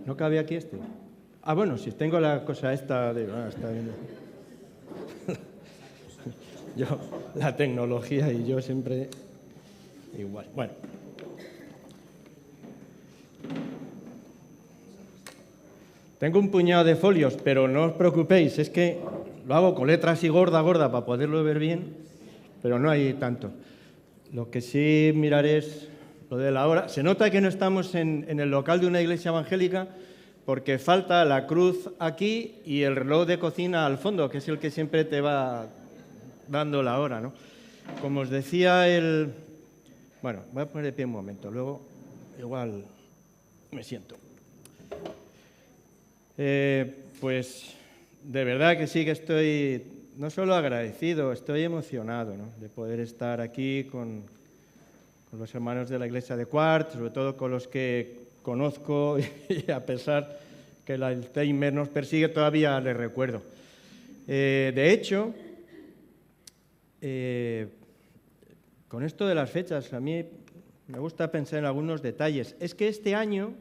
¿No cabe aquí este? Ah, bueno, si tengo la cosa esta de... está bien. Yo, la tecnología y yo siempre igual. Bueno. Tengo un puñado de folios, pero no os preocupéis, es que lo hago con letras así gorda para poderlo ver bien, pero no hay tanto. Lo que sí miraré es lo de la hora. Se nota que no estamos en el local de una iglesia evangélica porque falta la cruz aquí y el reloj de cocina al fondo, que es el que siempre te va dando la hora, ¿no? Como os decía Bueno, voy a poner de pie un momento, luego igual me siento. Pues de verdad que sí que estoy no solo agradecido, estoy emocionado, ¿no?, de poder estar aquí con los hermanos de la iglesia de Quart, sobre todo con los que conozco y a pesar que el Alzheimer nos persigue todavía les recuerdo. De hecho, con esto de las fechas, a mí me gusta pensar en algunos detalles. Es que este año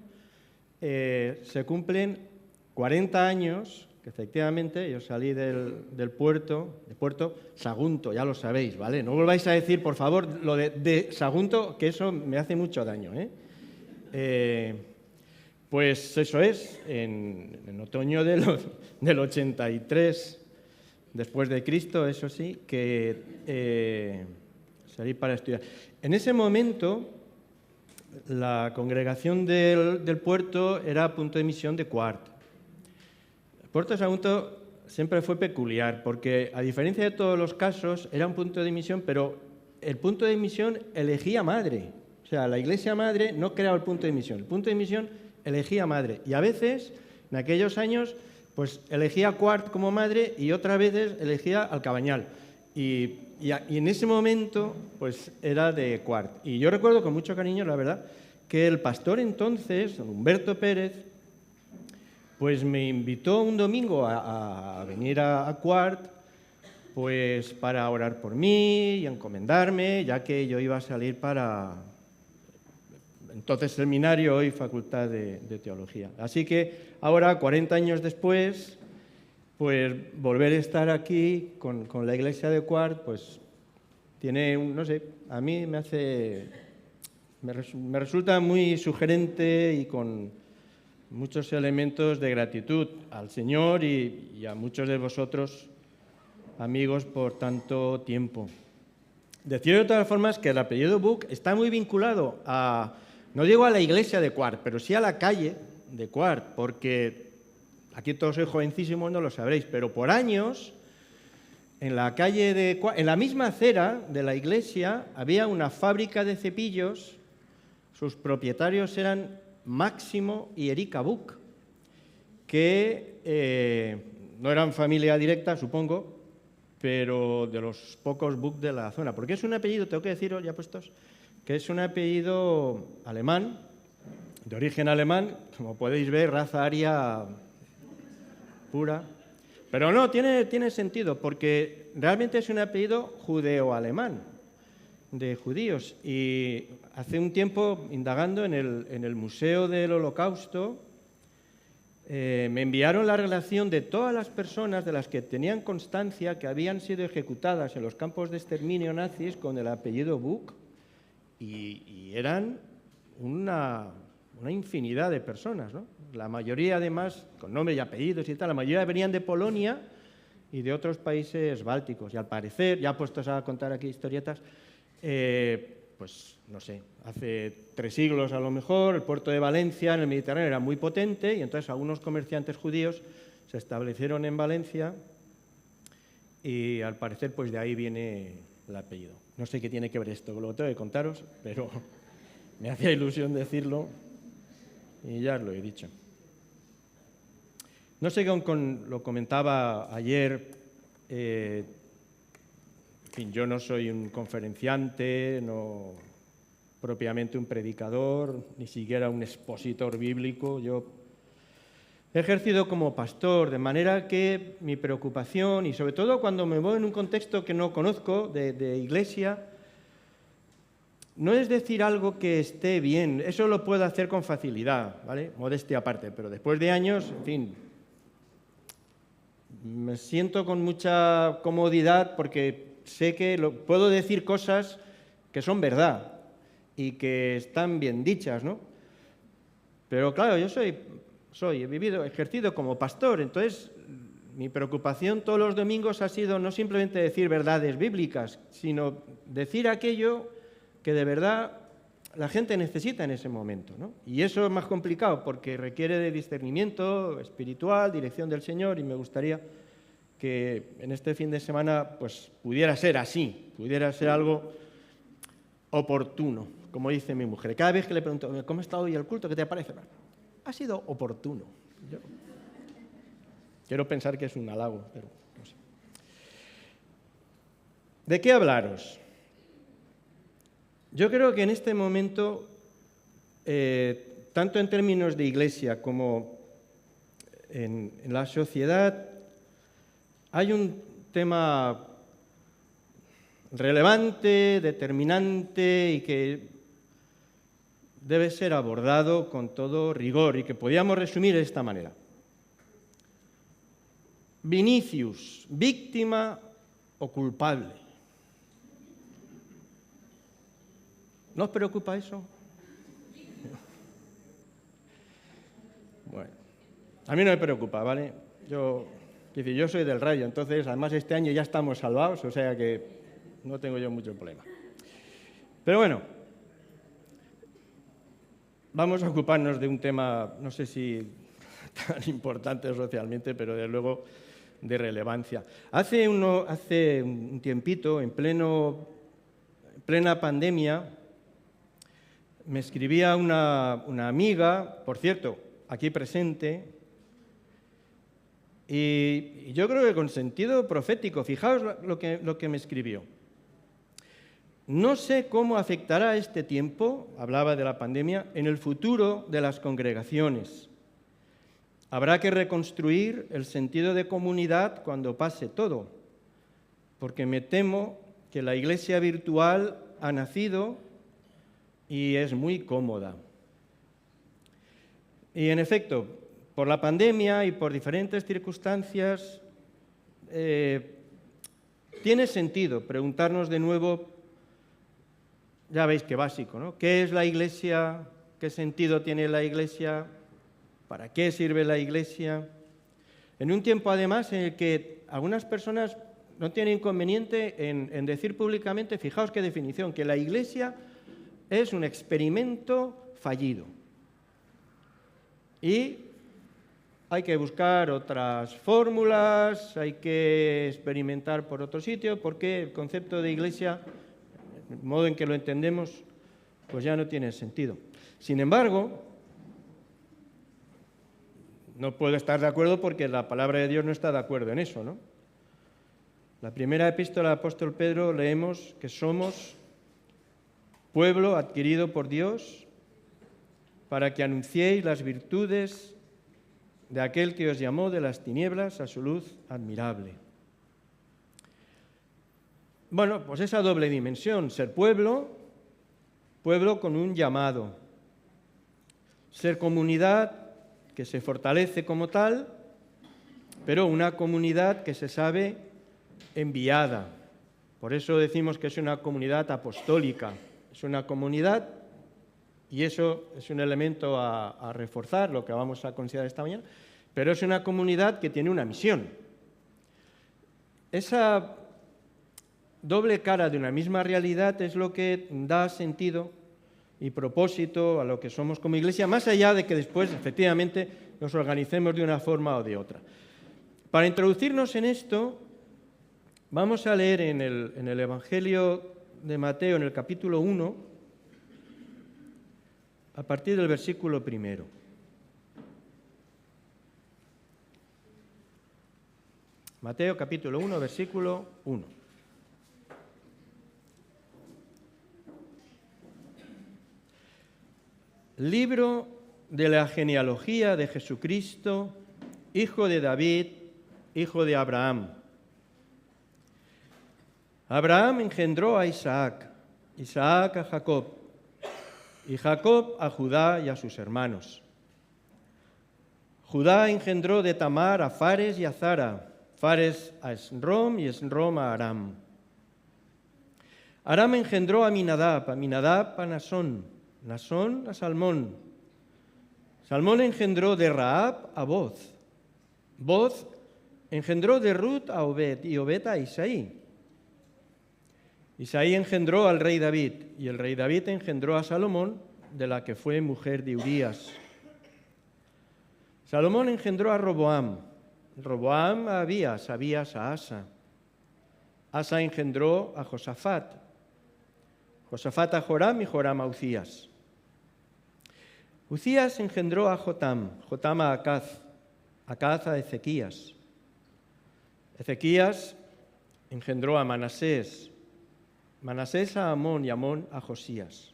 se cumplen 40 años, que efectivamente yo salí del puerto, de Puerto Sagunto, ya lo sabéis, ¿vale? No volváis a decir, por favor, lo de Sagunto, que eso me hace mucho daño, pues eso es, en otoño del 83 después de Cristo, eso sí, que salí para estudiar. En ese momento, la congregación del puerto era punto de misión de Quart. El Puerto de Sagunto siempre fue peculiar, porque a diferencia de todos los casos, era un punto de misión, pero el punto de misión elegía madre. O sea, la iglesia madre no creaba el punto de misión. El punto de misión elegía madre. Y a veces, en aquellos años, pues elegía Quart como madre y otras veces elegía Alcabañal. Y en ese momento, pues era de Quart. Y yo recuerdo con mucho cariño, la verdad, que el pastor entonces, Humberto Pérez, pues me invitó un domingo a venir a Quart, pues para orar por mí y encomendarme, ya que yo iba a salir para entonces seminario, hoy Facultad de Teología. Así que ahora, 40 años después, pues volver a estar aquí con la iglesia de Quart, pues tiene, no sé, a mí me resulta muy sugerente y con muchos elementos de gratitud al Señor y a muchos de vosotros, amigos, por tanto tiempo. Decir de todas formas que el apellido Buch está muy vinculado no digo a la iglesia de Quart, pero sí a la calle de Quart, porque aquí todos sois jovencísimos, no lo sabréis, pero por años en la calle de Quart, en la misma acera de la iglesia, había una fábrica de cepillos. Sus propietarios eran Máximo y Erika Buch, que no eran familia directa, supongo, pero de los pocos Buch de la zona. Porque es un apellido, tengo que deciros ya puestos, que es un apellido alemán, de origen alemán, como podéis ver, raza aria pura. Pero no, tiene sentido, porque realmente es un apellido judeo-alemán, de judíos. Y hace un tiempo, indagando en el Museo del Holocausto, me enviaron la relación de todas las personas de las que tenían constancia que habían sido ejecutadas en los campos de exterminio nazis con el apellido Buch, y eran una infinidad de personas, ¿no? La mayoría, además, con nombre y apellidos y tal, la mayoría venían de Polonia y de otros países bálticos. Y al parecer, ya puestos a contar aquí historietas, pues no sé, hace 3 siglos a lo mejor, el puerto de Valencia en el Mediterráneo era muy potente y entonces algunos comerciantes judíos se establecieron en Valencia y al parecer pues de ahí viene el apellido. No sé qué tiene que ver esto, lo tengo que contaros, pero me hacía ilusión decirlo y ya os lo he dicho. No sé, lo comentaba ayer, en fin, yo no soy un conferenciante, no propiamente un predicador, ni siquiera un expositor bíblico. Yo he ejercido como pastor, de manera que mi preocupación, y sobre todo cuando me muevo en un contexto que no conozco, de iglesia, no es decir algo que esté bien, eso lo puedo hacer con facilidad, ¿vale? Modestia aparte, pero después de años, en fin, me siento con mucha comodidad porque sé que puedo decir cosas que son verdad y que están bien dichas, ¿no? Pero claro, yo he ejercido como pastor, entonces mi preocupación todos los domingos ha sido no simplemente decir verdades bíblicas, sino decir aquello que de verdad la gente necesita en ese momento, ¿no? Y eso es más complicado porque requiere de discernimiento espiritual, dirección del Señor, y me gustaría que en este fin de semana pues pudiera ser así, pudiera ser algo oportuno, como dice mi mujer. Cada vez que le pregunto, ¿cómo ha estado hoy el culto? ¿Qué te parece? Ha sido oportuno. Yo quiero pensar que es un halago, pero no sé. ¿De qué hablaros? Yo creo que en este momento, tanto en términos de iglesia como en la sociedad, hay un tema relevante, determinante y que debe ser abordado con todo rigor y que podríamos resumir de esta manera. Vinicius, víctima o culpable. ¿No os preocupa eso? Bueno, a mí no me preocupa, ¿vale? Yo soy del Rayo, entonces además este año ya estamos salvados, o sea que no tengo yo mucho problema. Pero bueno, vamos a ocuparnos de un tema, no sé si tan importante socialmente, pero desde luego de relevancia. Hace un tiempito, en plena pandemia, me escribía una amiga, por cierto, aquí presente, y yo creo que con sentido profético. Fijaos lo que me escribió. No sé cómo afectará este tiempo, hablaba de la pandemia, en el futuro de las congregaciones. Habrá que reconstruir el sentido de comunidad cuando pase todo, porque me temo que la iglesia virtual ha nacido y es muy cómoda. Y en efecto, por la pandemia y por diferentes circunstancias, tiene sentido preguntarnos de nuevo, ya veis qué básico, ¿no? ¿Qué es la iglesia? ¿Qué sentido tiene la iglesia? ¿Para qué sirve la iglesia? En un tiempo, además, en el que algunas personas no tienen inconveniente en decir públicamente, fijaos qué definición, que la iglesia es un experimento fallido. Y hay que buscar otras fórmulas, hay que experimentar por otro sitio, porque el concepto de iglesia, el modo en que lo entendemos, pues ya no tiene sentido. Sin embargo, no puedo estar de acuerdo porque la palabra de Dios no está de acuerdo en eso, ¿no? La primera epístola del apóstol Pedro leemos que somos pueblo adquirido por Dios para que anunciéis las virtudes de aquel que os llamó de las tinieblas a su luz admirable. Bueno, pues esa doble dimensión, ser pueblo con un llamado, ser comunidad que se fortalece como tal, pero una comunidad que se sabe enviada. Por eso decimos que es una comunidad apostólica, es una comunidad, y eso es un elemento a reforzar, lo que vamos a considerar esta mañana, pero es una comunidad que tiene una misión. Esa doble cara de una misma realidad es lo que da sentido y propósito a lo que somos como iglesia, más allá de que después, efectivamente, nos organicemos de una forma o de otra. Para introducirnos en esto, vamos a leer en el Evangelio de Mateo, en el capítulo 1, a partir del versículo 1. Mateo, capítulo 1, versículo 1. Libro de la genealogía de Jesucristo, hijo de David, hijo de Abraham. Abraham engendró a Isaac, Isaac a Jacob, y Jacob a Judá y a sus hermanos. Judá engendró de Tamar a Fares y a Zara, Fares a Esrom y Esrom a Aram. Aram engendró a Aminadab, Aminadab a Nasón, Nasón a Salmón. Salmón engendró de Rahab a Boz, Boz engendró de Rut a Obed y Obed a Isaí. Isaí engendró al rey David, y el rey David engendró a Salomón, de la que fue mujer de Urías. Salomón engendró a Roboam, Roboam a Abías, Abías a Asa. Asa engendró a Josafat, Josafat a Joram y Joram a Ucías. Ucías engendró a Jotam, Jotam a Acaz, Acaz a Ezequías. Ezequías engendró a Manasés, Manasés a Amón y Amón a Josías.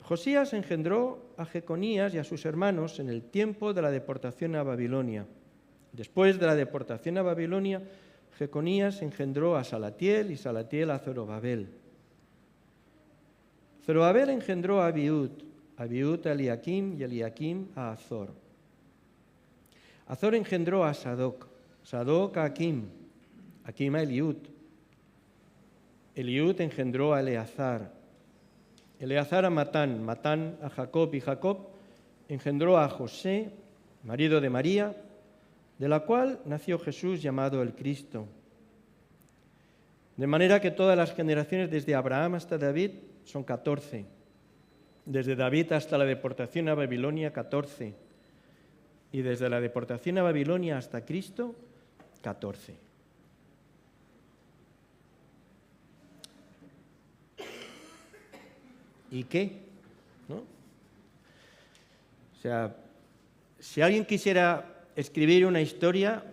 Josías engendró a Jeconías y a sus hermanos en el tiempo de la deportación a Babilonia. Después de la deportación a Babilonia, Jeconías engendró a Salatiel y Salatiel a Zorobabel. Zorobabel engendró a Abiud, Abiud a Eliakim y Eliakim a Azor. Azor engendró a Sadoc, Sadoc a Akim, Akim a Eliud. Eliud engendró a Eleazar, Eleazar a Matán, Matán a Jacob y Jacob engendró a José, marido de María, de la cual nació Jesús llamado el Cristo. De manera que todas las generaciones desde Abraham hasta David son 14. Desde David hasta la deportación a Babilonia, 14. Y desde la deportación a Babilonia hasta Cristo, 14. ¿Y qué? ¿No? O sea, si alguien quisiera escribir una historia,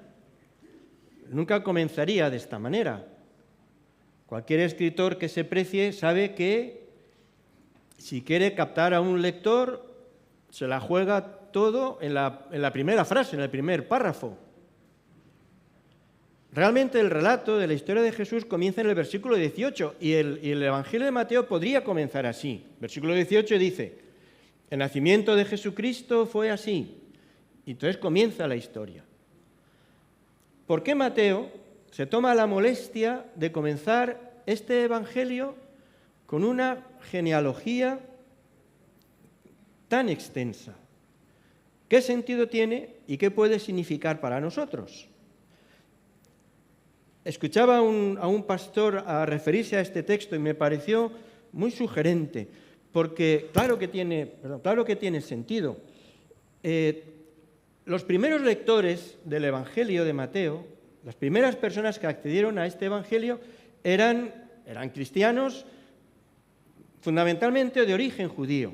nunca comenzaría de esta manera. Cualquier escritor que se precie sabe que si quiere captar a un lector, se la juega todo en la primera frase, en el primer párrafo. Realmente el relato de la historia de Jesús comienza en el versículo 18 y el Evangelio de Mateo podría comenzar así. Versículo 18 dice, el nacimiento de Jesucristo fue así. Y entonces comienza la historia. ¿Por qué Mateo se toma la molestia de comenzar este Evangelio con una genealogía tan extensa? ¿Qué sentido tiene y qué puede significar para nosotros? Escuchaba a un pastor a referirse a este texto y me pareció muy sugerente, porque claro que tiene sentido. Los primeros lectores del Evangelio de Mateo, las primeras personas que accedieron a este Evangelio eran cristianos, fundamentalmente de origen judío.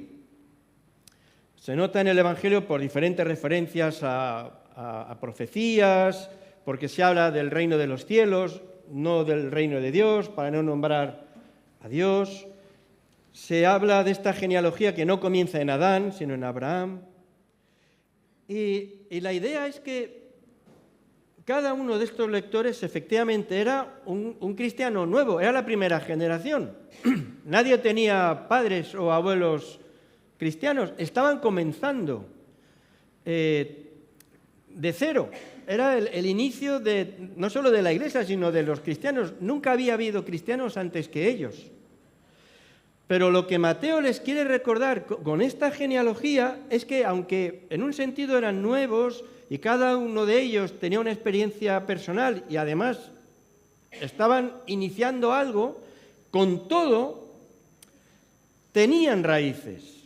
Se nota en el Evangelio por diferentes referencias a profecías, porque se habla del reino de los cielos, no del reino de Dios, para no nombrar a Dios. Se habla de esta genealogía que no comienza en Adán, sino en Abraham. Y la idea es que cada uno de estos lectores efectivamente era un cristiano nuevo, era la primera generación. Nadie tenía padres o abuelos cristianos, estaban comenzando de cero. Era el inicio no solo de la Iglesia, sino de los cristianos. Nunca había habido cristianos antes que ellos. Pero lo que Mateo les quiere recordar con esta genealogía es que, aunque en un sentido eran nuevos y cada uno de ellos tenía una experiencia personal y además estaban iniciando algo, con todo tenían raíces.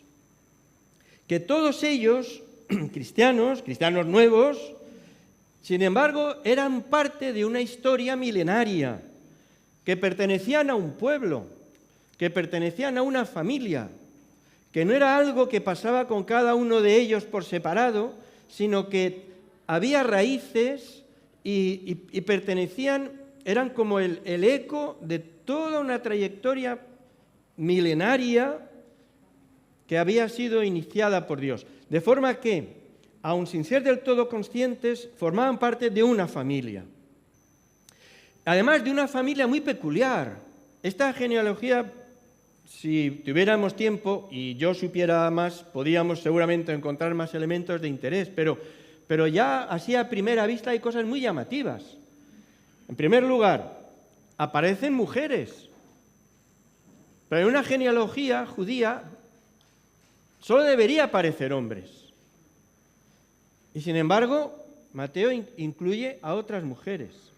Que todos ellos, cristianos nuevos, sin embargo, eran parte de una historia milenaria, que pertenecían a un pueblo, que pertenecían a una familia, que no era algo que pasaba con cada uno de ellos por separado, sino que había raíces y pertenecían, eran como el eco de toda una trayectoria milenaria que había sido iniciada por Dios. De forma que, aun sin ser del todo conscientes, formaban parte de una familia. Además de una familia muy peculiar, Esta genealogía, si tuviéramos tiempo y yo supiera más, podríamos seguramente encontrar más elementos de interés, pero ya así a primera vista hay cosas muy llamativas. En primer lugar, aparecen mujeres, pero en una genealogía judía solo debería aparecer hombres. Y sin embargo, Mateo incluye a otras mujeres.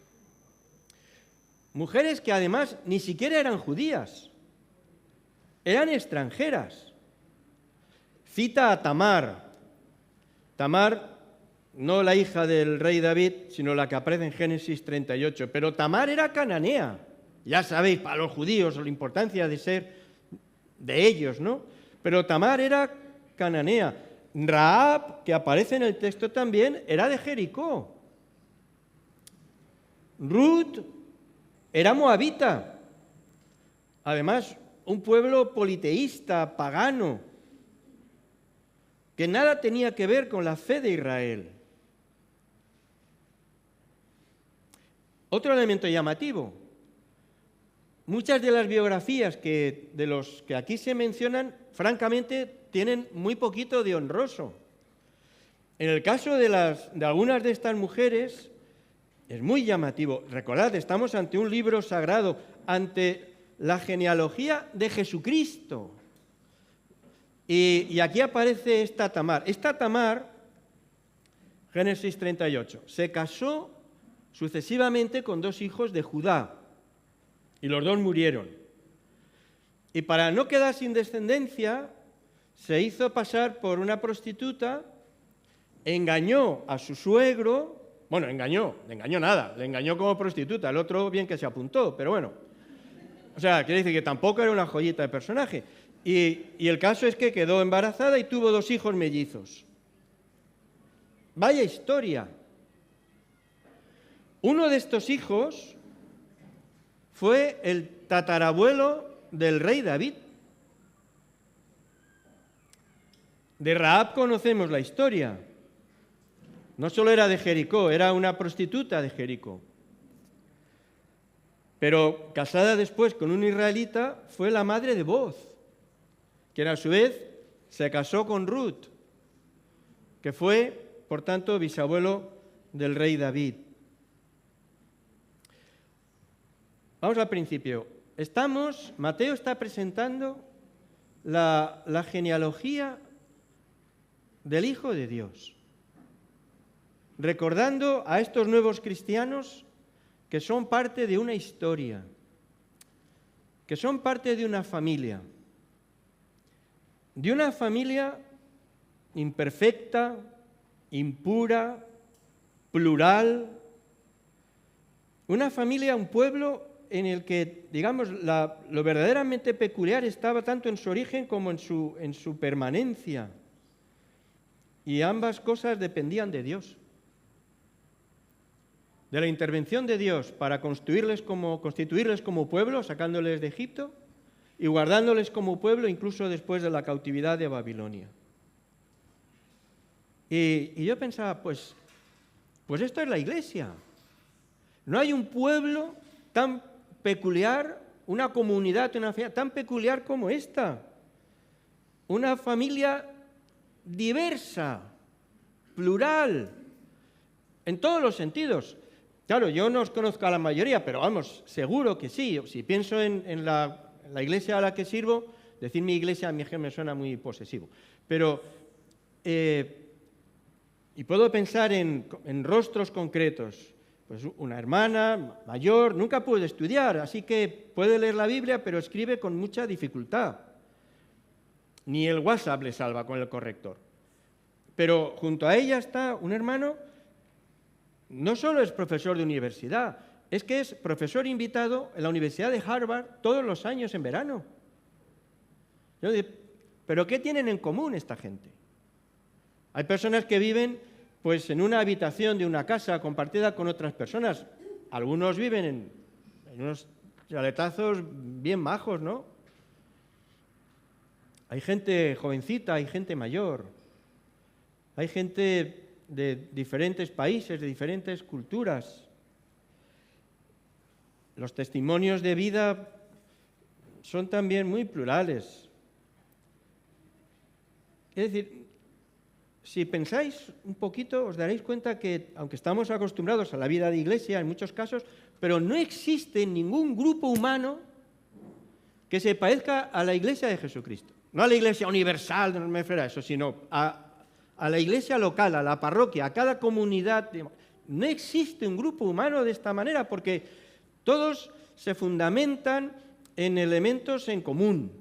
Mujeres que además ni siquiera eran judías, eran extranjeras. Cita a Tamar. Tamar, no la hija del rey David, sino la que aparece en Génesis 38. Pero Tamar era cananea. Ya sabéis, para los judíos, la importancia de ser de ellos, ¿no? Pero Tamar era cananea. Rahab, que aparece en el texto también, era de Jericó. Ruth era moabita. Además, un pueblo politeísta, pagano, que nada tenía que ver con la fe de Israel. Otro elemento llamativo. Muchas de las biografías de los que aquí se mencionan, francamente, tienen muy poquito de honroso. En el caso de algunas de estas mujeres, es muy llamativo. Recordad, estamos ante un libro sagrado, ante la genealogía de Jesucristo. Y aquí aparece esta Tamar. Esta Tamar, Génesis 38, se casó sucesivamente con 2 hijos de Judá, y los 2 murieron. Y para no quedar sin descendencia, se hizo pasar por una prostituta, engañó a su suegro. Bueno, engañó nada, le engañó como prostituta, el otro bien que se apuntó, pero bueno. O sea, quiere decir que tampoco era una joyita de personaje. Y el caso es que quedó embarazada y tuvo 2 hijos mellizos. Vaya historia. Uno de estos hijos fue el tatarabuelo del rey David. De Rahab conocemos la historia. No solo era de Jericó, era una prostituta de Jericó. Pero casada después con un israelita, fue la madre de Booz, quien a su vez se casó con Ruth, que fue, por tanto, bisabuelo del rey David. Vamos al principio. Mateo está presentando la genealogía del Hijo de Dios, recordando a estos nuevos cristianos que son parte de una historia, que son parte de una familia imperfecta, impura, plural, una familia, un pueblo en el que, digamos, lo verdaderamente peculiar estaba tanto en su origen como en su permanencia, y ambas cosas dependían de Dios, de la intervención de Dios para constituirles como pueblo, sacándoles de Egipto y guardándoles como pueblo incluso después de la cautividad de Babilonia. Y yo pensaba, pues esto es la Iglesia. No hay un pueblo tan peculiar, una comunidad, una familia tan peculiar como esta. Una familia diversa, plural, en todos los sentidos. Claro, yo no os conozco a la mayoría, pero vamos, seguro que sí. Si pienso en la iglesia a la que sirvo, decir mi iglesia a mí me suena muy posesivo. Pero, y puedo pensar en rostros concretos. Pues una hermana mayor, nunca puede estudiar, así que puede leer la Biblia, pero escribe con mucha dificultad. Ni el WhatsApp le salva con el corrector. Pero junto a ella está un hermano, no solo es profesor de universidad, es que es profesor invitado en la Universidad de Harvard todos los años en verano. Yo digo, ¿pero qué tienen en común esta gente? Hay personas que viven pues en una habitación de una casa compartida con otras personas. Algunos viven en unos chaletazos bien majos, ¿no? Hay gente jovencita, hay gente mayor, hay gente de diferentes países, de diferentes culturas. Los testimonios de vida son también muy plurales. Es decir, si pensáis un poquito, os daréis cuenta que, aunque estamos acostumbrados a la vida de iglesia en muchos casos, pero no existe ningún grupo humano que se parezca a la iglesia de Jesucristo. No a la iglesia universal, no me refiero a eso, sino a la iglesia local, a la parroquia, a cada comunidad. No existe un grupo humano de esta manera porque todos se fundamentan en elementos en común.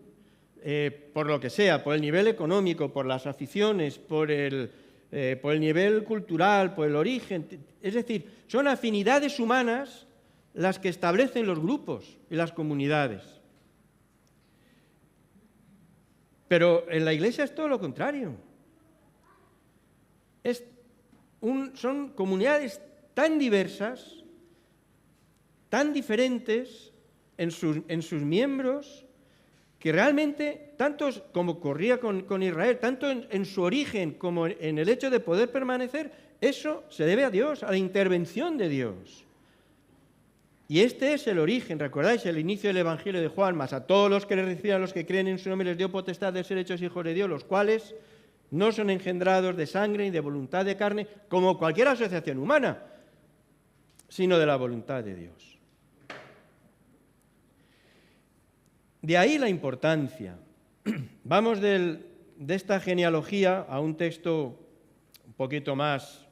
Por lo que sea, por el nivel económico, por las aficiones, por el nivel cultural, por el origen. Es decir, son afinidades humanas las que establecen los grupos y las comunidades. Pero en la Iglesia es todo lo contrario. Son comunidades tan diversas, tan diferentes en sus miembros, que realmente, tantos como ocurría con Israel, tanto en su origen como en el hecho de poder permanecer, eso se debe a Dios, a la intervención de Dios. Y este es el origen, ¿recordáis? El inicio del Evangelio de Juan, más a todos los que le reciben, a los que creen en su nombre, les dio potestad de ser hechos hijos de Dios, los cuales no son engendrados de sangre ni de voluntad de carne, como cualquier asociación humana, sino de la voluntad de Dios. De ahí la importancia. Vamos de esta genealogía a un texto un poquito más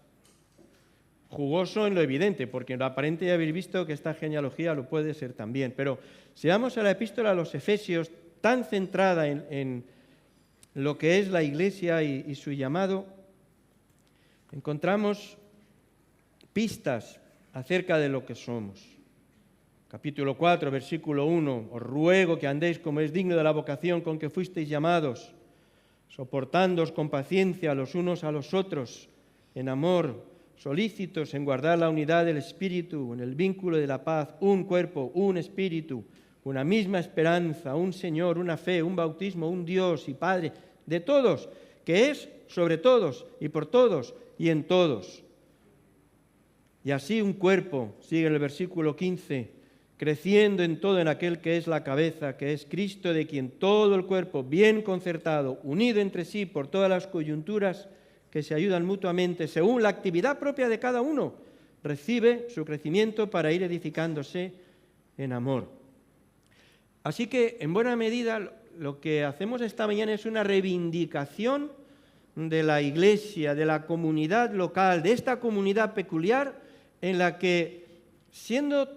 jugoso en lo evidente, porque en lo aparente ya habéis visto que esta genealogía lo puede ser también. Pero si vamos a la epístola a los Efesios, tan centrada en lo que es la Iglesia y su llamado, encontramos pistas acerca de lo que somos. Capítulo 4, versículo 1, os ruego que andéis como es digno de la vocación con que fuisteis llamados, soportándoos con paciencia los unos a los otros, en amor, solícitos en guardar la unidad del Espíritu, en el vínculo de la paz, un cuerpo, un Espíritu, una misma esperanza, un Señor, una fe, un bautismo, un Dios y Padre de todos, que es sobre todos y por todos y en todos. Y así un cuerpo, sigue en el versículo 15, creciendo en todo en aquel que es la cabeza, que es Cristo, de quien todo el cuerpo, bien concertado, unido entre sí por todas las coyunturas que se ayudan mutuamente, según la actividad propia de cada uno, recibe su crecimiento para ir edificándose en amor. Así que, en buena medida, lo que hacemos esta mañana es una reivindicación de la Iglesia, de la comunidad local, de esta comunidad peculiar en la que, siendo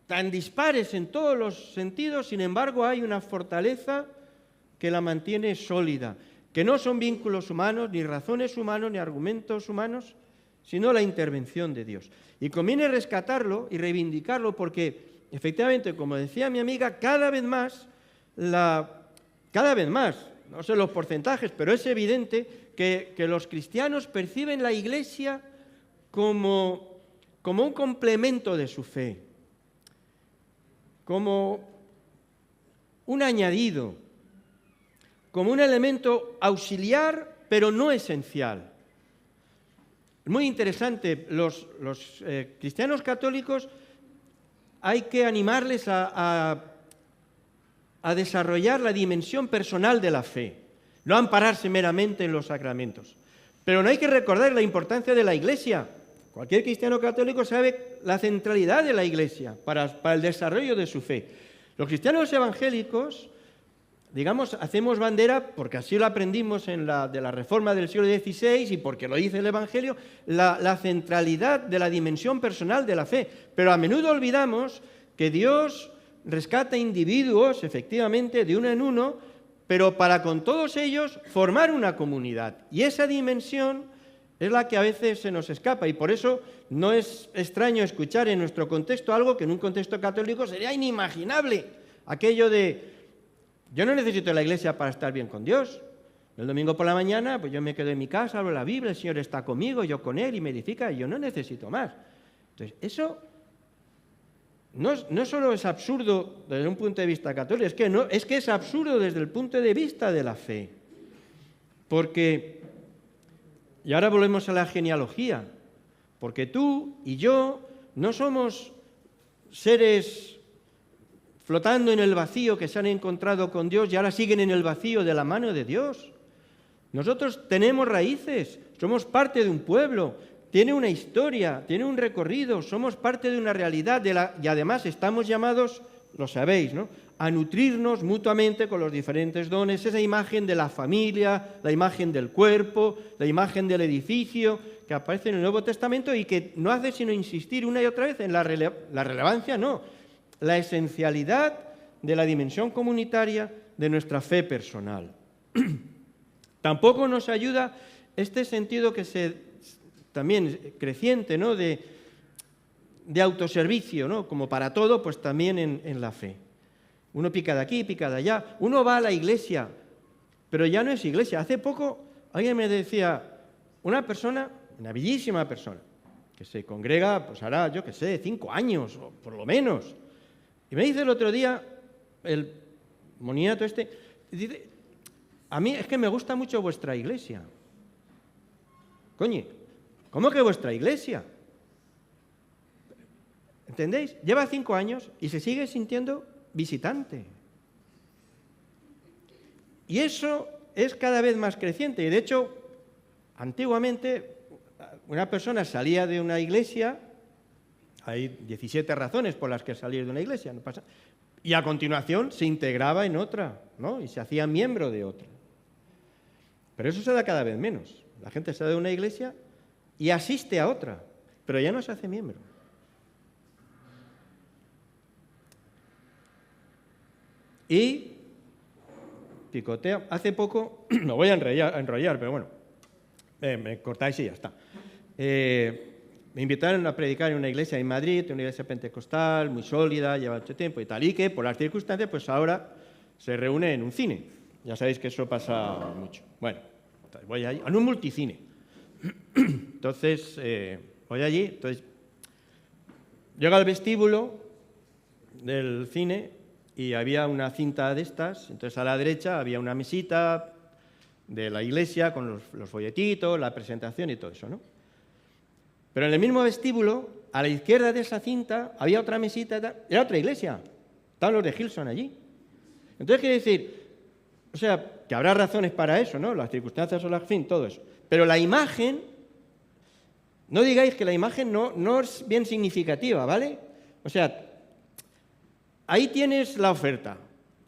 tan dispares en todos los sentidos, sin embargo hay una fortaleza que la mantiene sólida, que no son vínculos humanos, ni razones humanos, ni argumentos humanos, sino la intervención de Dios. Y conviene rescatarlo y reivindicarlo porque, efectivamente, como decía mi amiga, cada vez más, no sé los porcentajes, pero es evidente que los cristianos perciben la Iglesia como un complemento de su fe, como un añadido, como un elemento auxiliar, pero no esencial. Es muy interesante, los cristianos católicos hay que animarles a desarrollar la dimensión personal de la fe, no ampararse meramente en los sacramentos. Pero no hay que recordar la importancia de la Iglesia. Cualquier cristiano católico sabe la centralidad de la Iglesia para el desarrollo de su fe. Los cristianos evangélicos, digamos, hacemos bandera, porque así lo aprendimos de la Reforma del siglo XVI y porque lo dice el Evangelio, la centralidad de la dimensión personal de la fe. Pero a menudo olvidamos que Dios rescata individuos, efectivamente, de uno en uno, pero para con todos ellos formar una comunidad. Y esa dimensión es la que a veces se nos escapa, y por eso no es extraño escuchar en nuestro contexto algo que en un contexto católico sería inimaginable, aquello de: yo no necesito la Iglesia para estar bien con Dios. El domingo por la mañana, pues yo me quedo en mi casa, abro la Biblia, el Señor está conmigo, yo con Él, y me edifica, y yo no necesito más. Entonces, eso no solo es absurdo desde un punto de vista católico, es que es absurdo desde el punto de vista de la fe. Porque, y ahora volvemos a la genealogía, porque tú y yo no somos seres flotando en el vacío, que se han encontrado con Dios y ahora siguen en el vacío de la mano de Dios. Nosotros tenemos raíces, somos parte de un pueblo, tiene una historia, tiene un recorrido, somos parte de una realidad y además estamos llamados, lo sabéis, ¿no?, a nutrirnos mutuamente con los diferentes dones, esa imagen de la familia, la imagen del cuerpo, la imagen del edificio que aparece en el Nuevo Testamento y que no hace sino insistir una y otra vez en la relevancia, no, la esencialidad de la dimensión comunitaria de nuestra fe personal. Tampoco nos ayuda este sentido que también creciente, ¿no?, de autoservicio, ¿no?, como para todo, pues también en la fe. Uno pica de aquí, pica de allá. Uno va a la iglesia, pero ya no es iglesia. Hace poco alguien me decía, una persona, una bellísima persona, que se congrega, pues hará, yo qué sé, 5 años, o por lo menos. Y me dice el otro día, el moniato dice, a mí es que me gusta mucho vuestra iglesia. Coño, ¿cómo que vuestra iglesia? ¿Entendéis? Lleva 5 años y se sigue sintiendo visitante. Y eso es cada vez más creciente. Y de hecho, antiguamente, una persona salía de una iglesia, hay 17 razones por las que salir de una iglesia, no pasa, y a continuación se integraba en otra, ¿no?, y se hacía miembro de otra. Pero eso se da cada vez menos. La gente sale de una iglesia y asiste a otra, pero ya no se hace miembro. Y picotea. Hace poco, me voy a enrollar, pero bueno, me cortáis y ya está. Me invitaron a predicar en una iglesia en Madrid, una iglesia pentecostal, muy sólida, lleva mucho tiempo y tal, y que por las circunstancias, pues ahora se reúne en un cine. Ya sabéis que eso pasa mucho. Bueno, voy allí, en un multicine. Entonces, voy allí, entonces, llego al vestíbulo del cine y había una cinta de estas, entonces a la derecha había una mesita de la iglesia con los folletitos, la presentación y todo eso, ¿no? Pero en el mismo vestíbulo, a la izquierda de esa cinta, había otra mesita, era otra iglesia, estaban los de Hillsong allí. Entonces, quiere decir, o sea, que habrá razones para eso, ¿no?, las circunstancias o la fin, todo eso. Pero la imagen, no digáis que la imagen no es bien significativa, ¿vale? O sea, ahí tienes la oferta.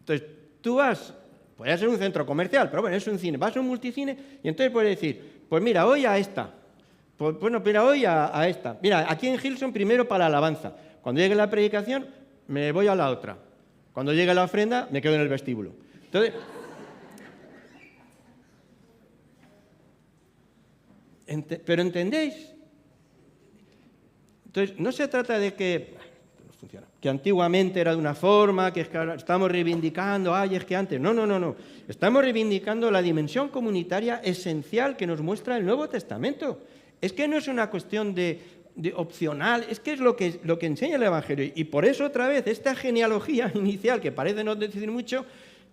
Entonces, tú vas, puede ser un centro comercial, pero bueno, es un cine, vas a un multicine y entonces puedes decir, pues mira, hoy a esta, pues bueno, mira, hoy a esta. Mira, aquí en Hillsong primero para la alabanza. Cuando llegue la predicación, me voy a la otra. Cuando llegue la ofrenda, me quedo en el vestíbulo. Entonces, ¿pero entendéis? Entonces, no se trata de que antiguamente era de una forma, que estamos reivindicando, es que antes. No. Estamos reivindicando la dimensión comunitaria esencial que nos muestra el Nuevo Testamento. Es que no es una cuestión de opcional, es que es lo que enseña el Evangelio. Y por eso, otra vez, esta genealogía inicial, que parece no decir mucho,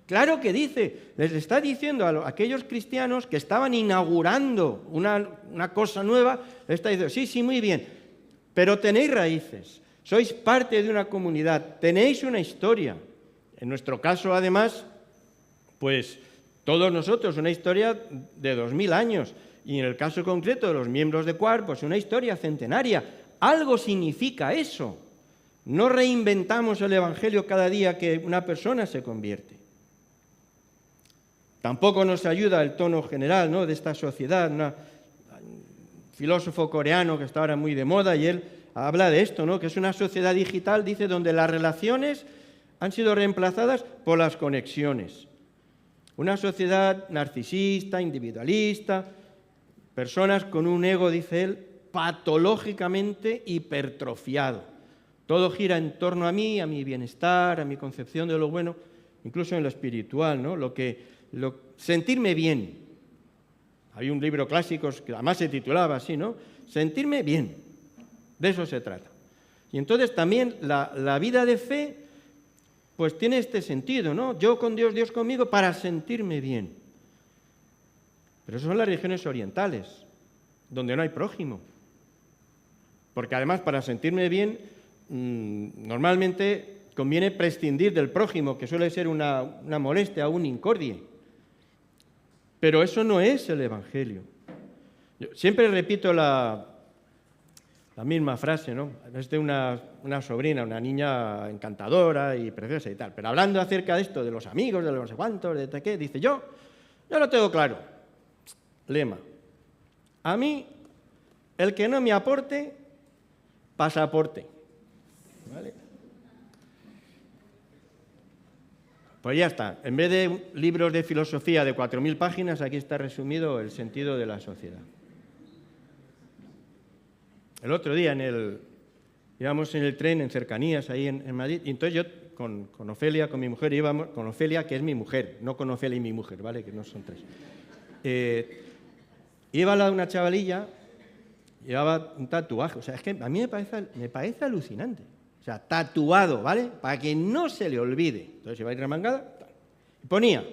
claro que dice, les está diciendo a aquellos cristianos que estaban inaugurando una cosa nueva, les está diciendo, sí, muy bien, pero tenéis raíces. Sois parte de una comunidad, tenéis una historia. En nuestro caso, además, pues todos nosotros una historia de 2000 años. Y en el caso concreto de los miembros de CUAR, pues una historia centenaria. Algo significa eso. No reinventamos el Evangelio cada día que una persona se convierte. Tampoco nos ayuda el tono general, ¿no?, de esta sociedad. Un filósofo coreano que está ahora muy de moda y él habla de esto, ¿no?, que es una sociedad digital, dice, donde las relaciones han sido reemplazadas por las conexiones. Una sociedad narcisista, individualista, personas con un ego, dice él, patológicamente hipertrofiado. Todo gira en torno a mí, a mi bienestar, a mi concepción de lo bueno, incluso en lo espiritual, ¿no? Sentirme bien. Hay un libro clásico que además se titulaba así, ¿no? Sentirme bien. De eso se trata. Y entonces también la vida de fe pues tiene este sentido, ¿no? Yo con Dios, Dios conmigo, para sentirme bien. Pero eso son las religiones orientales, donde no hay prójimo. Porque además para sentirme bien, normalmente conviene prescindir del prójimo, que suele ser una molestia o un incordie. Pero eso no es el Evangelio. Yo siempre repito la misma frase, ¿no? Es de una sobrina, una niña encantadora y preciosa y tal. Pero hablando acerca de esto, de los amigos, de los no sé cuántos, de qué, dice, yo lo tengo claro. Lema. A mí, el que no me aporte, pasaporte. ¿Vale? Pues ya está. En vez de libros de filosofía de 4.000 páginas, aquí está resumido el sentido de la sociedad. El otro día íbamos en el tren, en cercanías, ahí en Madrid, y entonces yo con Ofelia, con mi mujer, íbamos, con Ofelia, que es mi mujer, no con Ofelia y mi mujer, ¿vale? Que no son tres. Iba al lado de una chavalilla, llevaba un tatuaje, o sea, es que a mí me parece alucinante. O sea, tatuado, ¿vale? Para que no se le olvide. Entonces iba a ir remangada. Y ponía,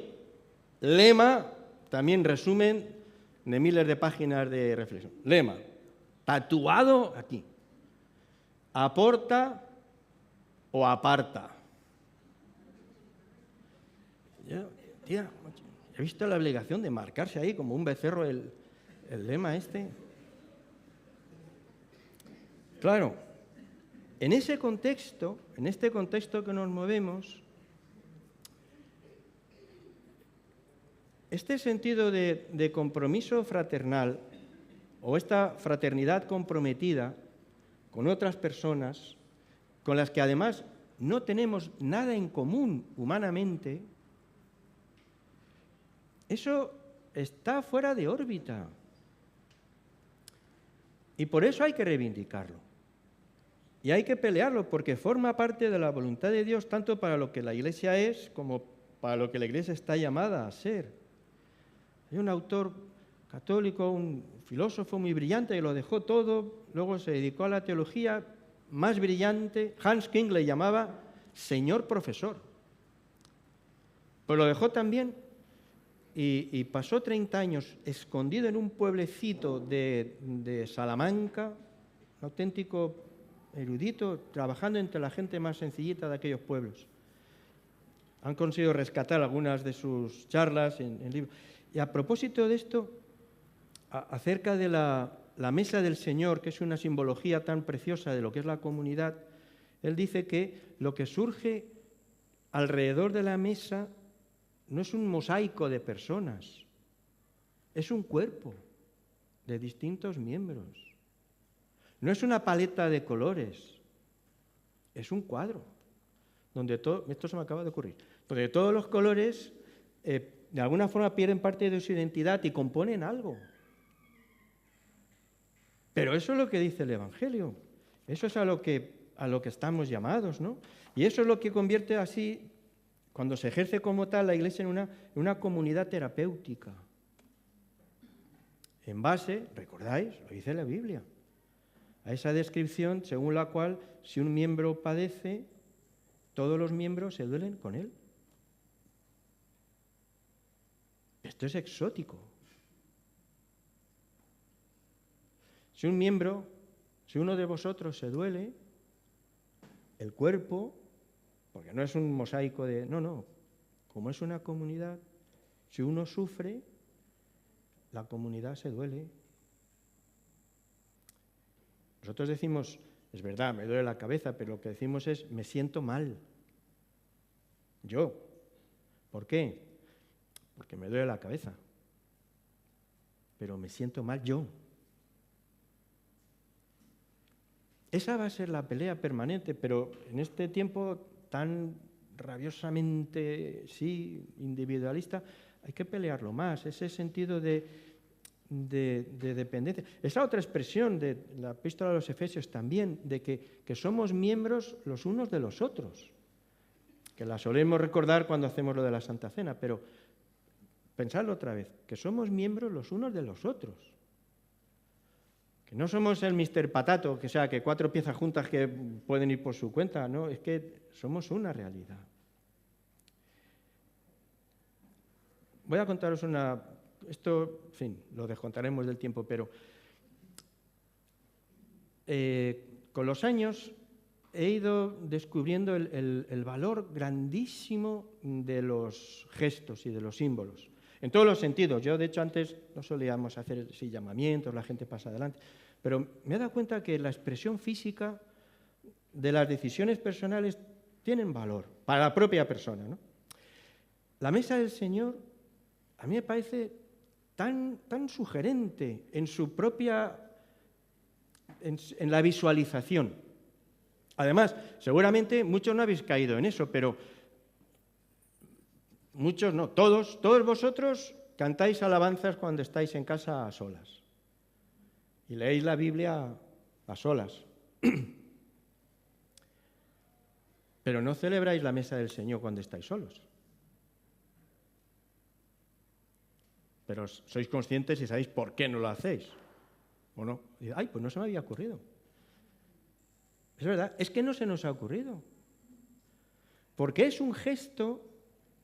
lema, también resumen de miles de páginas de reflexión. Lema, tatuado aquí. Aporta o aparta. Yo, tía, he visto la obligación de marcarse ahí como un becerro el lema este. Claro, en este contexto que nos movemos, este sentido de compromiso fraternal o esta fraternidad comprometida con otras personas, con las que además no tenemos nada en común humanamente, eso está fuera de órbita. Y por eso hay que reivindicarlo. Y hay que pelearlo porque forma parte de la voluntad de Dios, tanto para lo que la Iglesia es como para lo que la Iglesia está llamada a ser. Hay un autor católico, un filósofo muy brillante que lo dejó todo, luego se dedicó a la teología más brillante. Hans King le llamaba señor profesor. Pues lo dejó también y pasó 30 años escondido en un pueblecito de Salamanca, un auténtico erudito, trabajando entre la gente más sencillita de aquellos pueblos. Han conseguido rescatar algunas de sus charlas en libros. Y a propósito de esto, acerca de la mesa del Señor, que es una simbología tan preciosa de lo que es la comunidad, él dice que lo que surge alrededor de la mesa no es un mosaico de personas, es un cuerpo de distintos miembros. No es una paleta de colores, es un cuadro, donde esto se me acaba de ocurrir, donde todos los colores de alguna forma pierden parte de su identidad y componen algo. Pero eso es lo que dice el Evangelio, eso es a lo que estamos llamados, ¿no? Y eso es lo que convierte así, cuando se ejerce como tal la Iglesia en una comunidad terapéutica. En base, recordáis, lo dice la Biblia, a esa descripción según la cual si un miembro padece, todos los miembros se duelen con él. Esto es exótico. Si uno de vosotros se duele, el cuerpo, porque no es un mosaico no, como es una comunidad, si uno sufre, la comunidad se duele. Nosotros decimos, es verdad, me duele la cabeza, pero lo que decimos es, me siento mal. Yo. ¿Por qué? Porque me duele la cabeza. Pero me siento mal yo. Esa va a ser la pelea permanente, pero en este tiempo tan rabiosamente, individualista, hay que pelearlo más, ese sentido de dependencia. Esa otra expresión de la Epístola a los Efesios también, de que somos miembros los unos de los otros, que la solemos recordar cuando hacemos lo de la Santa Cena, pero pensadlo otra vez, que somos miembros los unos de los otros. Que no somos el Mr. Patato, que sea que 4 piezas juntas que pueden ir por su cuenta, no, es que somos una realidad. Voy a contaros esto, en fin, lo descontaremos del tiempo, pero con los años he ido descubriendo el valor grandísimo de los gestos y de los símbolos, en todos los sentidos. Yo, de hecho, antes no solíamos hacer así llamamientos, la gente pasa adelante, pero me he dado cuenta que la expresión física de las decisiones personales tienen valor para la propia persona, ¿no? La mesa del Señor a mí me parece tan sugerente en su propia, en la visualización. Además, seguramente muchos no habéis caído en eso, pero muchos no, todos vosotros cantáis alabanzas cuando estáis en casa a solas y leéis la Biblia a solas. Pero no celebráis la mesa del Señor cuando estáis solos. Pero sois conscientes y sabéis por qué no lo hacéis, ¿o no? Y, ay, pues no se me había ocurrido. Es verdad, es que no se nos ha ocurrido. Porque es un gesto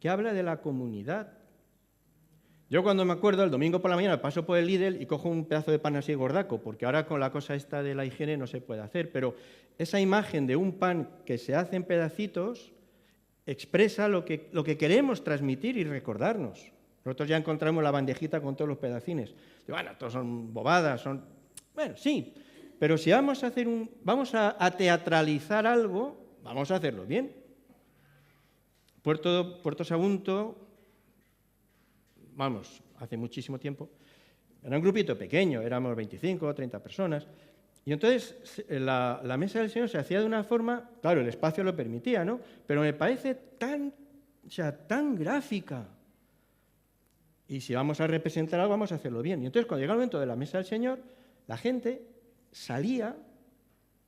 que habla de la comunidad. Yo cuando me acuerdo, el domingo por la mañana paso por el Lidl y cojo un pedazo de pan así gordaco, porque ahora con la cosa esta de la higiene no se puede hacer, pero esa imagen de un pan que se hace en pedacitos expresa lo que queremos transmitir y recordarnos. Nosotros ya encontramos la bandejita con todos los pedacines. Y bueno, todos son bobadas, son... Bueno, sí, pero si vamos a teatralizar algo, vamos a hacerlo bien. Puerto Sagunto, vamos, hace muchísimo tiempo, era un grupito pequeño, éramos 25 o 30 personas, y entonces la mesa del Señor se hacía de una forma, claro, el espacio lo permitía, ¿no? Pero me parece tan gráfica. Y si vamos a representar algo, vamos a hacerlo bien. Y entonces, cuando llega el momento de la mesa del Señor, la gente salía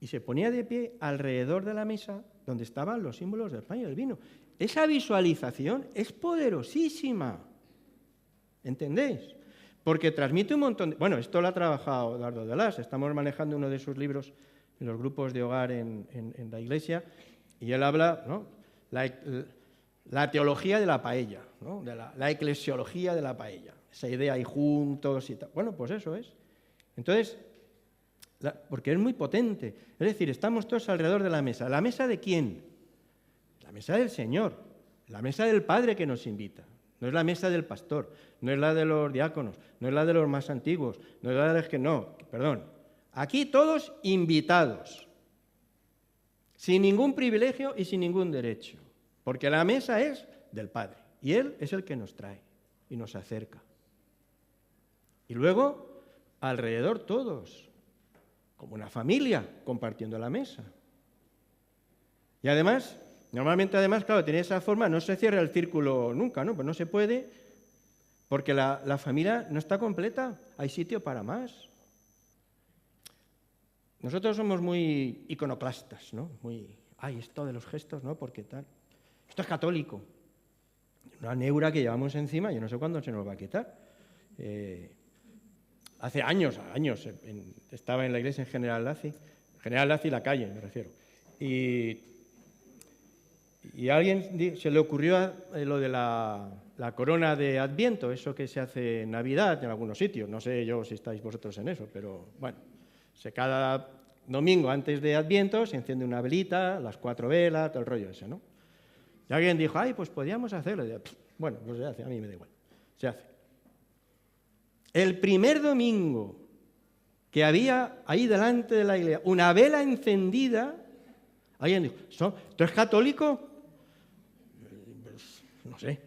y se ponía de pie alrededor de la mesa donde estaban los símbolos del pan y del vino. Esa visualización es poderosísima. ¿Entendéis? Porque transmite un montón de... Bueno, esto lo ha trabajado Eduardo de Las. Estamos manejando uno de sus libros en los grupos de hogar en la iglesia, y él habla, ¿no?, la teología de la paella, ¿no?, de la eclesiología de la paella. Esa idea ahí juntos y tal. Bueno, pues eso es. Entonces, porque es muy potente. Es decir, estamos todos alrededor de la mesa. ¿La mesa de quién? La mesa del Señor. La mesa del Padre que nos invita. No es la mesa del pastor, no es la de los diáconos, no es la de los más antiguos, no es la de los que no, perdón. Aquí todos invitados, sin ningún privilegio y sin ningún derecho, porque la mesa es del Padre y Él es el que nos trae y nos acerca. Y luego, alrededor todos, como una familia, compartiendo la mesa. Y además... Normalmente, además, claro, tiene esa forma, no se cierra el círculo nunca, ¿no? Pues no se puede, porque la familia no está completa, hay sitio para más. Nosotros somos muy iconoclastas, ¿no? Esto de los gestos, ¿no? Porque tal. Esto es católico. Una neura que llevamos encima, yo no sé cuándo se nos va a quitar. Hace años, estaba en la iglesia en General Laci, la calle, me refiero. Y a alguien se le ocurrió lo de la corona de Adviento, eso que se hace en Navidad en algunos sitios. No sé yo si estáis vosotros en eso, pero bueno, cada domingo antes de Adviento se enciende una velita, las 4 velas, todo el rollo ese, ¿no? Y alguien dijo, pues podíamos hacerlo. Y yo, bueno, pues se hace, a mí me da igual, se hace. El primer domingo que había ahí delante de la iglesia una vela encendida, alguien dijo, ¿esto es católico? No sé,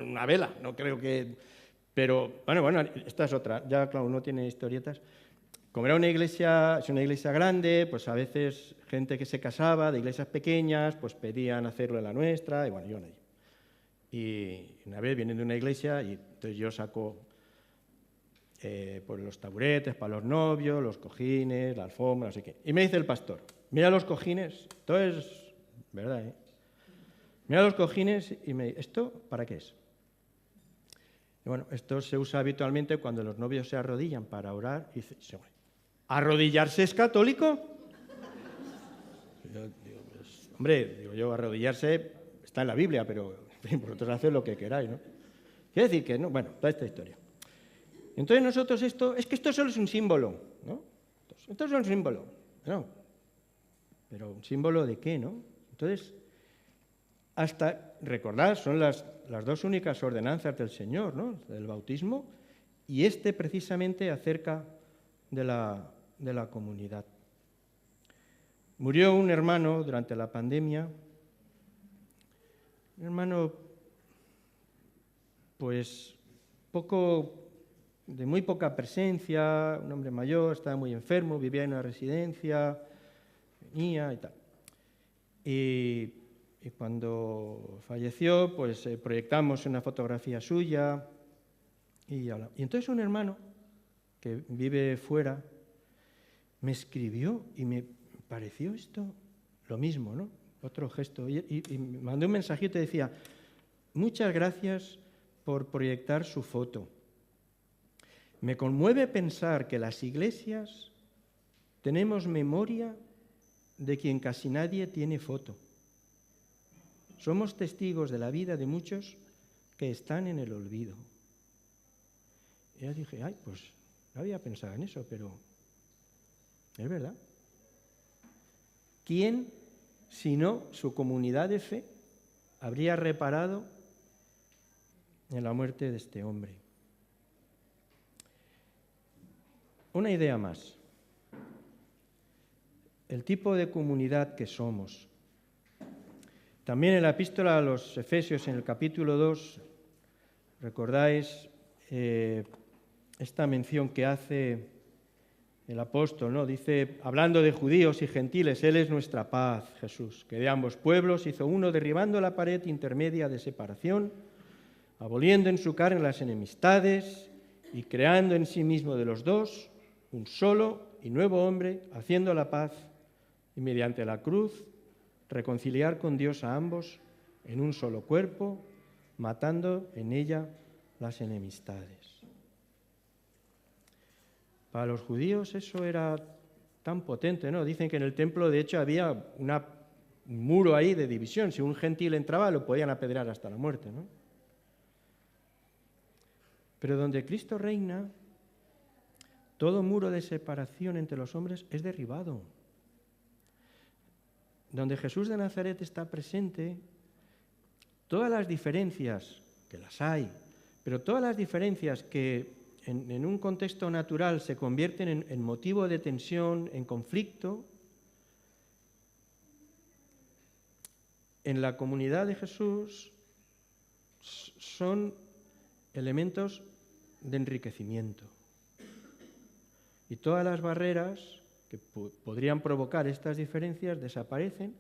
una vela, no creo que... Pero, bueno, esta es otra. Ya, claro, uno tiene historietas. Como es una iglesia grande, pues a veces gente que se casaba de iglesias pequeñas, pues pedían hacerlo en la nuestra, y bueno, yo no. Y una vez vienen de una iglesia, y entonces yo saco pues los taburetes para los novios, los cojines, la alfombra, no sé qué. Y me dice el pastor, mira los cojines, esto es verdad, Mira los cojines y me dice, ¿esto para qué es? Y bueno, esto se usa habitualmente cuando los novios se arrodillan para orar y dice, ¿arrodillarse es católico? Yo digo, pues, hombre, arrodillarse está en la Biblia, pero vosotros haced lo que queráis, ¿no? Quiere decir que no, bueno, toda esta historia. Entonces nosotros esto solo es un símbolo, ¿no? Esto es un símbolo, ¿no? Pero ¿un símbolo de qué, no? Entonces, recordad, son las dos únicas ordenanzas del Señor, ¿no? Del bautismo y precisamente acerca de la comunidad. Murió un hermano durante la pandemia, un hermano pues de muy poca presencia, un hombre mayor, estaba muy enfermo, vivía en una residencia, venía y tal. Y cuando falleció, pues proyectamos una fotografía suya y entonces un hermano que vive fuera me escribió y me pareció esto lo mismo, ¿no? Otro gesto. Y me mandó un mensajito y decía, muchas gracias por proyectar su foto. Me conmueve pensar que las iglesias tenemos memoria de quien casi nadie tiene foto. Somos testigos de la vida de muchos que están en el olvido. Y yo dije, pues no había pensado en eso, pero es verdad. ¿Quién, si no su comunidad de fe, habría reparado en la muerte de este hombre? Una idea más. El tipo de comunidad que somos. También en la epístola a los Efesios, en el capítulo 2, recordáis esta mención que hace el apóstol, ¿no? Dice, hablando de judíos y gentiles, Él es nuestra paz, Jesús, que de ambos pueblos hizo uno, derribando la pared intermedia de separación, aboliendo en su carne las enemistades y creando en sí mismo de los dos un solo y nuevo hombre, haciendo la paz y mediante la cruz reconciliar con Dios a ambos en un solo cuerpo, matando en ella las enemistades. Para los judíos eso era tan potente, ¿no? Dicen que en el templo, de hecho, había un muro ahí de división. Si un gentil entraba, lo podían apedrear hasta la muerte, ¿no? Pero donde Cristo reina, todo muro de separación entre los hombres es derribado. Donde Jesús de Nazaret está presente, todas las diferencias, que las hay, pero todas las diferencias que en un contexto natural se convierten en motivo de tensión, en conflicto, en la comunidad de Jesús son elementos de enriquecimiento. Y todas las barreras que podrían provocar estas diferencias desaparecen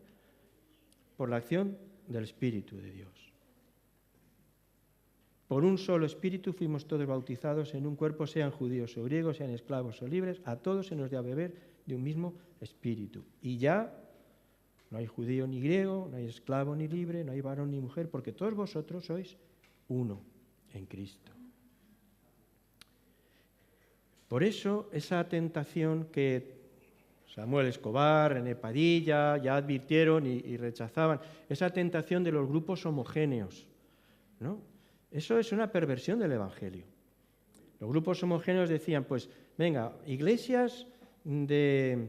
por la acción del Espíritu de Dios. Por un solo Espíritu fuimos todos bautizados en un cuerpo, sean judíos o griegos, sean esclavos o libres, a todos se nos da a beber de un mismo Espíritu. Y ya no hay judío ni griego, no hay esclavo ni libre, no hay varón ni mujer, porque todos vosotros sois uno en Cristo. Por eso esa tentación que Samuel Escobar, René Padilla ya advirtieron y rechazaban, esa tentación de los grupos homogéneos, ¿no? Eso es una perversión del Evangelio. Los grupos homogéneos decían, pues, venga, iglesias de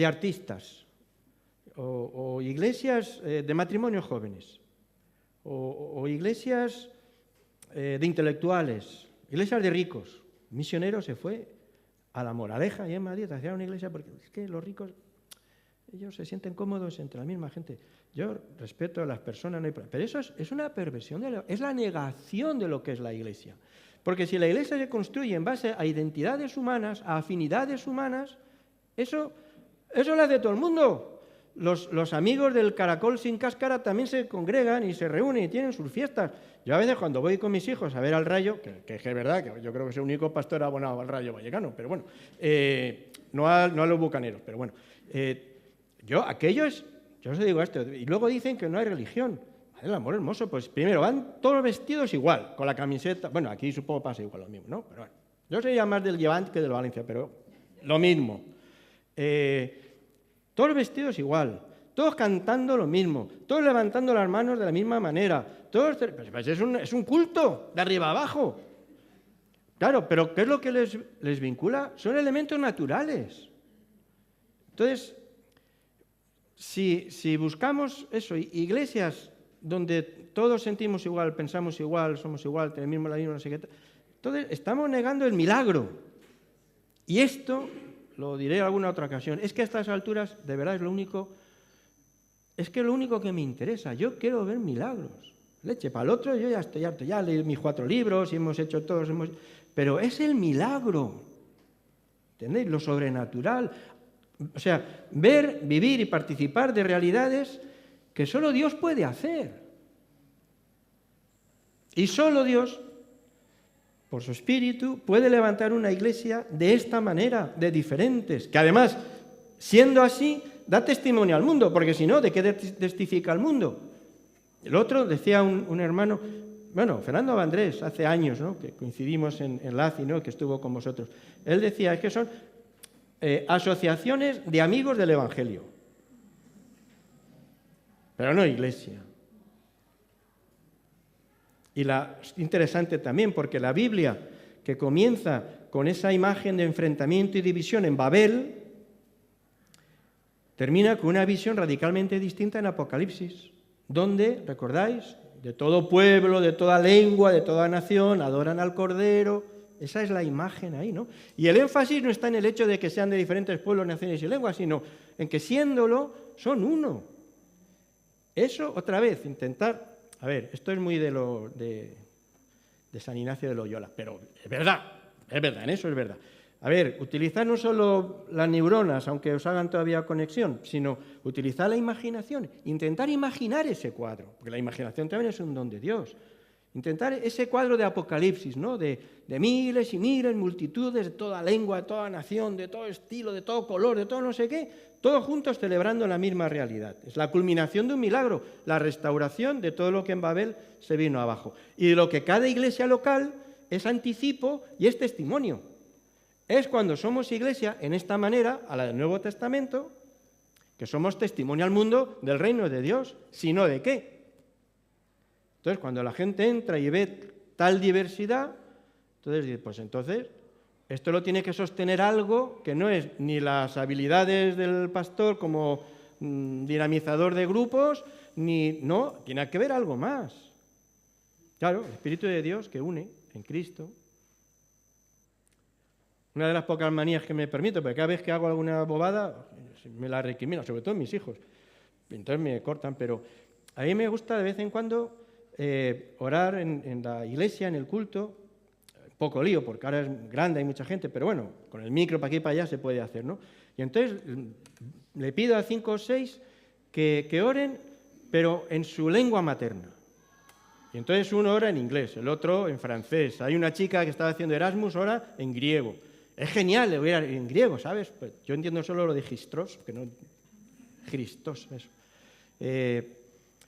artistas, o iglesias de matrimonios jóvenes, o iglesias de intelectuales, iglesias de ricos. Un misionero se fue a La Moraleja y en Madrid hacia una iglesia porque es que los ricos, ellos se sienten cómodos entre la misma gente. Yo respeto a las personas, no hay problema. Pero eso es una perversión, es la negación de lo que es la iglesia. Porque si la iglesia se construye en base a identidades humanas, a afinidades humanas, eso lo hace todo el mundo. Los amigos del caracol sin cáscara también se congregan y se reúnen y tienen sus fiestas. Yo a veces cuando voy con mis hijos a ver al Rayo, que es verdad, que yo creo que es el único pastor abonado al Rayo Vallecano, pero bueno, no a los bucaneros, pero bueno, yo os digo esto, y luego dicen que no hay religión. El amor hermoso, pues primero van todos vestidos igual, con la camiseta, bueno, aquí supongo pasa igual lo mismo, ¿no? Pero bueno, yo sería más del Levante que del Valencia, pero lo mismo. Todos vestidos igual, todos cantando lo mismo, todos levantando las manos de la misma manera, todos, pues es un culto, de arriba abajo. Claro, pero ¿qué es lo que les vincula? Son elementos naturales. Entonces, si buscamos eso, iglesias donde todos sentimos igual, pensamos igual, somos igual, tenemos la misma, no sé qué, entonces estamos negando el milagro. Y esto, lo diré en alguna otra ocasión, es que a estas alturas, de verdad, es lo único que me interesa. Yo quiero ver milagros. Leche, para el otro yo ya estoy harto, ya leí mis 4 libros y hemos hecho todos, pero es el milagro. ¿Entendéis? Lo sobrenatural. O sea, ver, vivir y participar de realidades que solo Dios puede hacer. Y solo Dios, por su Espíritu, puede levantar una iglesia de esta manera, de diferentes, que además, siendo así, da testimonio al mundo, porque si no, ¿de qué testifica al mundo? El otro, decía un hermano, bueno, Fernando Vandrés, hace años, ¿no?, que coincidimos en LACI, ¿no?, que estuvo con vosotros, él decía, es que son asociaciones de amigos del Evangelio, pero no iglesia. Y es interesante también porque la Biblia, que comienza con esa imagen de enfrentamiento y división en Babel, termina con una visión radicalmente distinta en Apocalipsis, donde, ¿recordáis?, de todo pueblo, de toda lengua, de toda nación, adoran al Cordero. Esa es la imagen ahí, ¿no? Y el énfasis no está en el hecho de que sean de diferentes pueblos, naciones y lenguas, sino en que siéndolo, son uno. Eso, otra vez, intentar... A ver, esto es muy de San Ignacio de Loyola, pero es verdad, en eso es verdad. A ver, utilizar no solo las neuronas, aunque os hagan todavía conexión, sino utilizar la imaginación, intentar imaginar ese cuadro, porque la imaginación también es un don de Dios. Intentar ese cuadro de Apocalipsis, ¿no?, de miles y miles, multitudes, de toda lengua, de toda nación, de todo estilo, de todo color, de todo no sé qué, todos juntos celebrando la misma realidad. Es la culminación de un milagro, la restauración de todo lo que en Babel se vino abajo. Y de lo que cada iglesia local es anticipo y es testimonio. Es cuando somos iglesia, en esta manera, a la del Nuevo Testamento, que somos testimonio al mundo del reino de Dios, sino de qué. Entonces, cuando la gente entra y ve tal diversidad, entonces, esto lo tiene que sostener algo que no es ni las habilidades del pastor como dinamizador de grupos, no, tiene que ver algo más. Claro, el Espíritu de Dios que une en Cristo. Una de las pocas manías que me permito, porque cada vez que hago alguna bobada, me la recrimino, sobre todo mis hijos. Entonces me cortan, pero a mí me gusta de vez en cuando orar en la iglesia, en el culto. Poco lío, porque ahora es grande, hay mucha gente, pero bueno, con el micro para aquí y para allá se puede hacer, ¿no? Y entonces le pido a 5 o 6 que oren, pero en su lengua materna. Y entonces uno ora en inglés, el otro en francés. Hay una chica que estaba haciendo Erasmus, ora en griego. Es genial orar en griego, ¿sabes? Pues yo entiendo solo lo de Christos, que no... Christos, eso.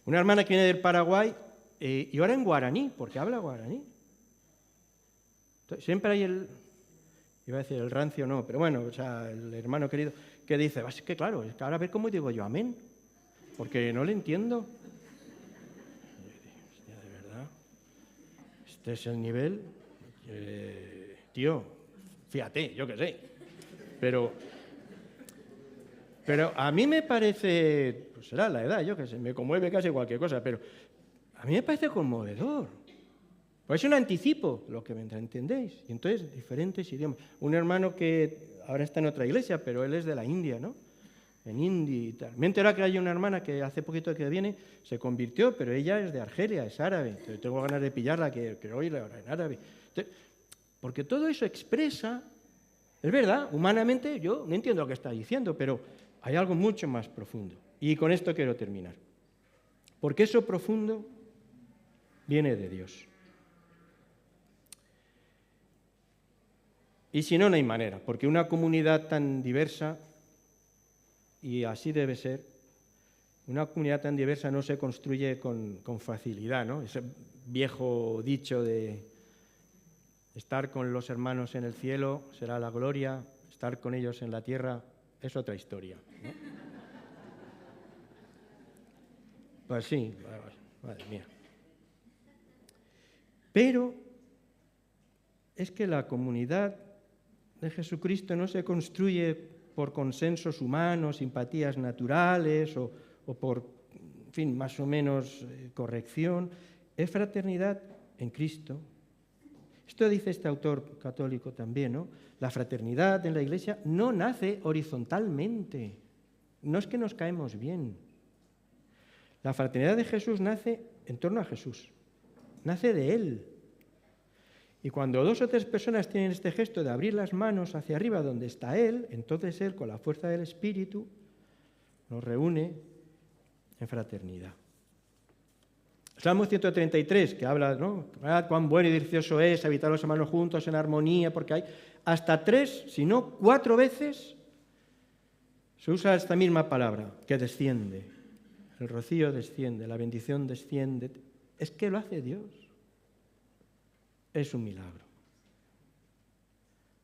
Una hermana que viene del Paraguay y ora en guaraní, porque habla guaraní. Siempre hay iba a decir el rancio, no, pero bueno, o sea, el hermano querido que dice, es que claro, es que ahora a ver cómo digo yo amén, porque no le entiendo. Hostia, de verdad, este es el nivel, tío, fíjate, yo qué sé, pero a mí me parece, pues será la edad, yo qué sé, me conmueve casi cualquier cosa, pero a mí me parece conmovedor. Pues es un anticipo, lo que vendrá, ¿entendéis? Y entonces, diferentes idiomas. Un hermano que ahora está en otra iglesia, pero él es de la India, ¿no? En India y tal. Me he enterado que hay una hermana que hace poquito que viene, se convirtió, pero ella es de Argelia, es árabe. Entonces, tengo ganas de pillarla, que oírla ahora en árabe. Entonces, porque todo eso expresa, es verdad, humanamente yo no entiendo lo que está diciendo, pero hay algo mucho más profundo. Y con esto quiero terminar. Porque eso profundo viene de Dios. Y si no, no hay manera, porque una comunidad tan diversa, y así debe ser, una comunidad tan diversa no se construye con facilidad, ¿no? Ese viejo dicho de estar con los hermanos en el cielo será la gloria, estar con ellos en la tierra es otra historia, ¿no? Pues sí, madre mía. Pero es que la comunidad de Jesucristo no se construye por consensos humanos, simpatías naturales o por, en fin, más o menos corrección. Es fraternidad en Cristo. Esto dice este autor católico también, ¿no? La fraternidad en la Iglesia no nace horizontalmente. No es que nos caemos bien. La fraternidad de Jesús nace en torno a Jesús. Nace de Él. Y cuando 2 o 3 personas tienen este gesto de abrir las manos hacia arriba donde está Él, entonces Él, con la fuerza del Espíritu, nos reúne en fraternidad. Salmo 133, que habla, ¿no? Cuán bueno y delicioso es habitar los hermanos juntos en armonía, porque hay hasta 3, si no 4 veces, se usa esta misma palabra, que desciende. El rocío desciende, la bendición desciende. Es que lo hace Dios. Es un milagro.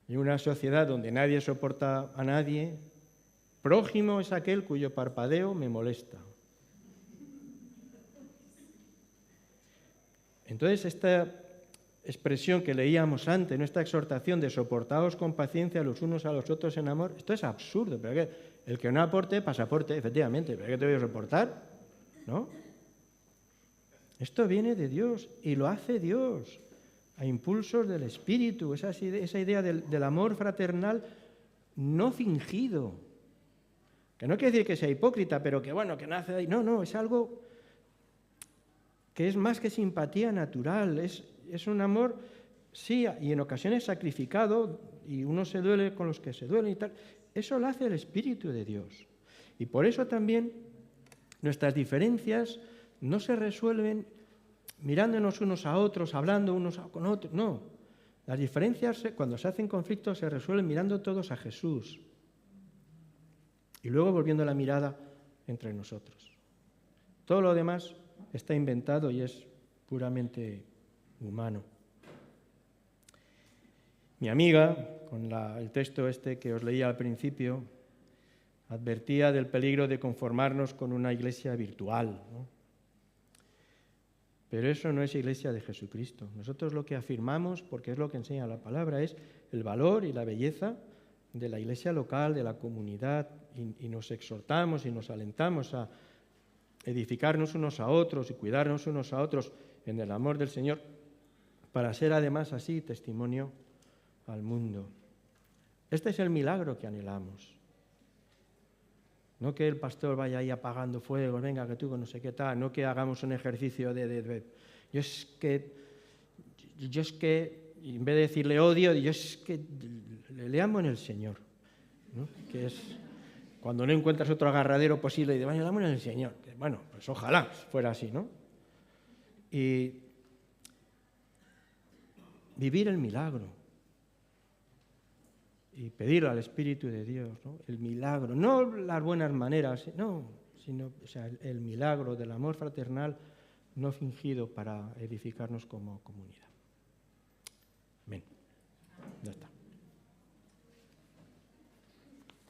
En una sociedad donde nadie soporta a nadie, prójimo es aquel cuyo parpadeo me molesta. Entonces, esta expresión que leíamos antes, esta exhortación de soportaos con paciencia los unos a los otros en amor, esto es absurdo. Pero el que no aporte, pasaporte, efectivamente. ¿Pero qué te voy a soportar? ¿No? Esto viene de Dios y lo hace Dios a impulsos del Espíritu, esa idea del amor fraternal no fingido. Que no quiere decir que sea hipócrita, pero que bueno, que nace de ahí. No, es algo que es más que simpatía natural, es un amor, sí, y en ocasiones sacrificado, y uno se duele con los que se duelen y tal. Eso lo hace el Espíritu de Dios. Y por eso también nuestras diferencias no se resuelven mirándonos unos a otros, hablando unos con otros. No, las diferencias, cuando se hacen conflictos, se resuelven mirando todos a Jesús y luego volviendo la mirada entre nosotros. Todo lo demás está inventado y es puramente humano. Mi amiga, con el texto este que os leía al principio, advertía del peligro de conformarnos con una iglesia virtual, ¿no? Pero eso no es iglesia de Jesucristo. Nosotros lo que afirmamos, porque es lo que enseña la palabra, es el valor y la belleza de la iglesia local, de la comunidad, y nos exhortamos y nos alentamos a edificarnos unos a otros y cuidarnos unos a otros en el amor del Señor, para ser además así testimonio al mundo. Este es el milagro que anhelamos. No que el pastor vaya ahí apagando fuegos, venga, que tú no sé qué tal, no que hagamos un ejercicio yo es que, en vez de decirle odio, yo es que le amo en el Señor, ¿no? Que es cuando no encuentras otro agarradero posible y dices, le amo en el Señor. Bueno, pues ojalá fuera así, ¿no? Y vivir el milagro. Y pedir al Espíritu de Dios, ¿no? El milagro, no las buenas maneras, no, sino el milagro del amor fraternal no fingido para edificarnos como comunidad. Amén. Ya está.